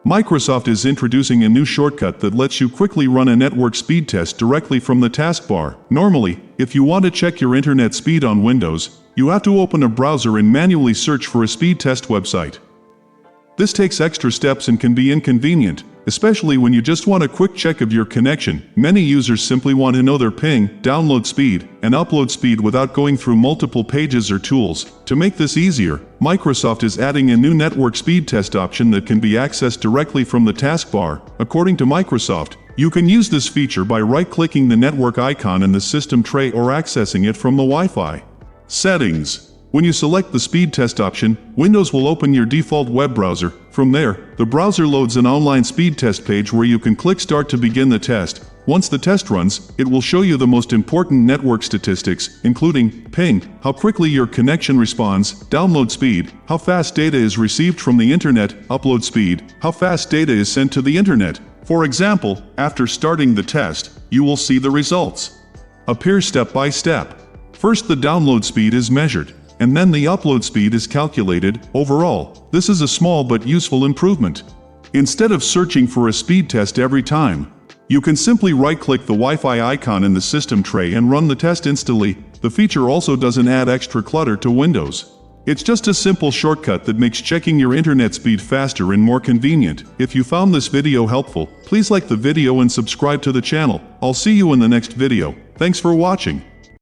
Microsoft is introducing a new shortcut that lets you quickly run a network speed test directly from the taskbar. Normally, if you want to check your internet speed on Windows, you have to open a browser and manually search for a speed test website. This takes extra steps and can be inconvenient, especially when you just want a quick check of your connection. Many users simply want to know their ping, download speed, and upload speed without going through multiple pages or tools. To make this easier, Microsoft is adding a new network speed test option that can be accessed directly from the taskbar. According to Microsoft, you can use this feature by right-clicking the network icon in the system tray or accessing it from the Wi-Fi. Settings. When you select the speed test option, Windows will open your default web browser. From there, the browser loads an online speed test page where you can click Start to begin the test. Once the test runs, it will show you the most important network statistics, including ping, how quickly your connection responds, download speed, how fast data is received from the internet, upload speed, how fast data is sent to the internet. For example, after starting the test, you will see the results appear step by step. First, the download speed is measured, and then the upload speed is calculated. Overall, this is a small but useful improvement. Instead of searching for a speed test every time, you can simply right-click the Wi-Fi icon in the system tray and run the test instantly. The feature also doesn't add extra clutter to Windows. It's just a simple shortcut that makes checking your internet speed faster and more convenient. If you found this video helpful, please like the video and subscribe to the channel. I'll see you in the next video. Thanks for watching.